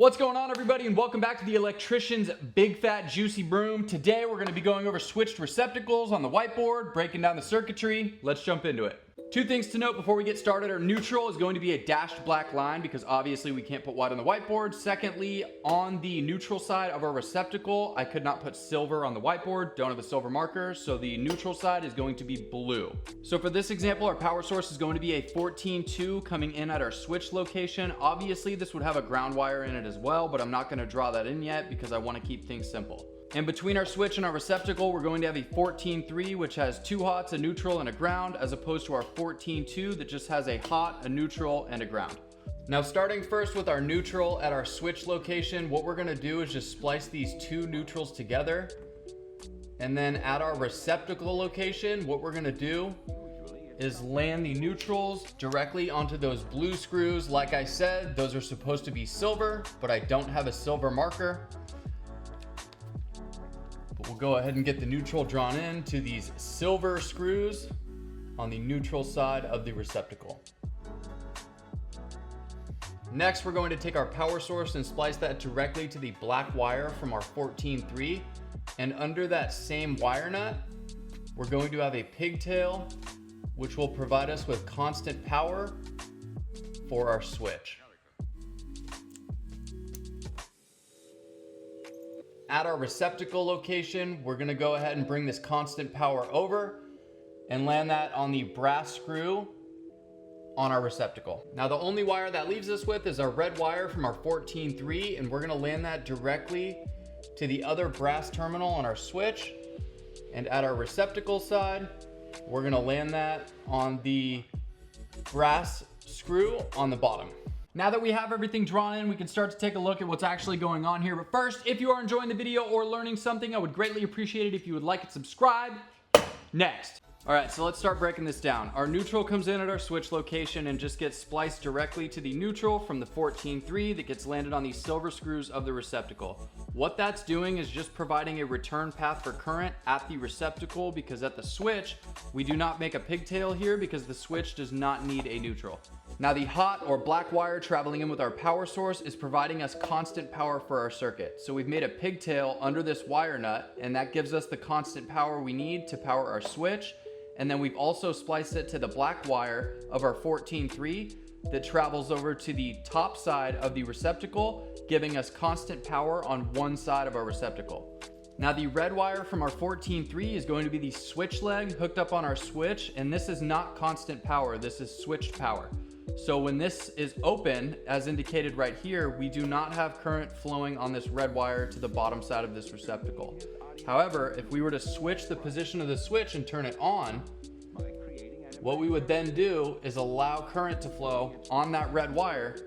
What's going on, everybody, and welcome back to the Electrician's Big Fat Juicy Broom. Today we're going to be going over switched receptacles on the whiteboard, breaking down the circuitry. Let's jump into it. Two things to note before we get started. Our neutral is going to be a dashed black line because obviously we can't put white on the whiteboard. Secondly, on the neutral side of our receptacle, I could not put silver on the whiteboard. Don't have a silver marker, so the neutral side is going to be blue. So for this example, our power source is going to be a 14-2 coming in at our switch location. Obviously, this would have a ground wire in it as well, but I'm not going to draw that in yet because I want to keep things simple. And between our switch and our receptacle, we're going to have a 14-3, which has two hots, a neutral, and a ground, as opposed to our 14-2 that just has a hot, a neutral, and a ground. Now, starting first with our neutral at our switch location, what we're going to do is just splice these two neutrals together. And then at our receptacle location, what we're going to do is land the neutrals directly onto those blue screws. Like I said, those are supposed to be silver, but I don't have a silver marker. We'll go ahead and get the neutral drawn in to these silver screws on the neutral side of the receptacle. Next, we're going to take our power source and splice that directly to the black wire from our 14-3. And under that same wire nut, we're going to have a pigtail, which will provide us with constant power for our switch. At our receptacle location, we're going to go ahead and bring this constant power over and land that on the brass screw on our receptacle. Now, the only wire that leaves us with is our red wire from our 14-3, and we're going to land that directly to the other brass terminal on our switch. And at our receptacle side, we're going to land that on the brass screw on the bottom. Now that we have everything drawn in, we can start to take a look at what's actually going on here. But first, if you are enjoying the video or learning something, I would greatly appreciate it if you would like and subscribe. Next. All right, so let's start breaking this down. Our neutral comes in at our switch location and just gets spliced directly to the neutral from the 14-3 that gets landed on the silver screws of the receptacle. What that's doing is just providing a return path for current at the receptacle, because at the switch, we do not make a pigtail here because the switch does not need a neutral. Now, the hot or black wire traveling in with our power source is providing us constant power for our circuit. So we've made a pigtail under this wire nut, and that gives us the constant power we need to power our switch. And then we've also spliced it to the black wire of our 14-3 that travels over to the top side of the receptacle, giving us constant power on one side of our receptacle. Now, the red wire from our 14-3 is going to be the switch leg hooked up on our switch, and this is not constant power, this is switched power. So when this is open, as indicated right here, we do not have current flowing on this red wire to the bottom side of this receptacle. However, if we were to switch the position of the switch and turn it on, what we would then do is allow current to flow on that red wire,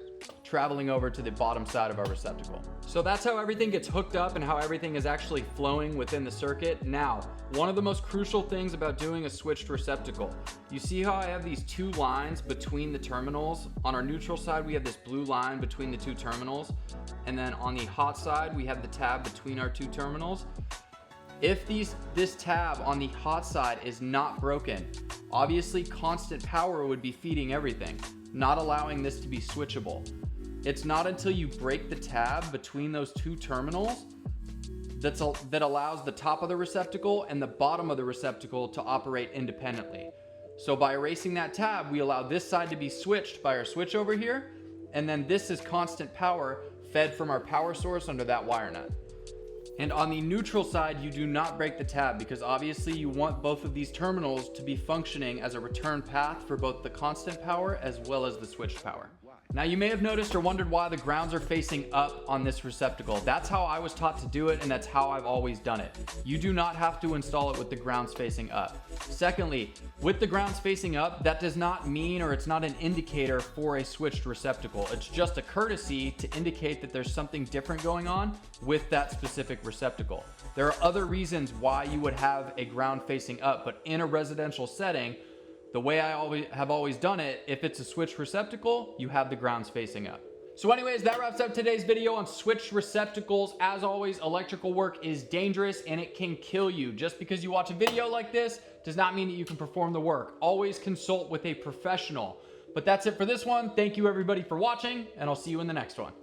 traveling over to the bottom side of our receptacle. So that's how everything gets hooked up and how everything is actually flowing within the circuit. Now, one of the most crucial things about doing a switched receptacle, you see how I have these two lines between the terminals? On our neutral side, we have this blue line between the two terminals. And then on the hot side, we have the tab between our two terminals. If this tab on the hot side is not broken, obviously constant power would be feeding everything, not allowing this to be switchable. It's not until you break the tab between those two terminals that allows the top of the receptacle and the bottom of the receptacle to operate independently. So by erasing that tab, we allow this side to be switched by our switch over here, and then this is constant power fed from our power source under that wire nut. And on the neutral side, you do not break the tab because obviously you want both of these terminals to be functioning as a return path for both the constant power as well as the switched power. Now, you may have noticed or wondered why the grounds are facing up on this receptacle. That's how I was taught to do it, and that's how I've always done it. You do not have to install it with the grounds facing up. Secondly, with the grounds facing up, that does not mean, or it's not an indicator for a switched receptacle. It's just a courtesy to indicate that there's something different going on with that specific receptacle. There are other reasons why you would have a ground facing up, but in a residential setting, the way I have always done it, if it's a switched receptacle, you have the grounds facing up. So anyways, that wraps up today's video on switched receptacles. As always, electrical work is dangerous and it can kill you. Just because you watch a video like this does not mean that you can perform the work. Always consult with a professional. But that's it for this one. Thank you everybody for watching, and I'll see you in the next one.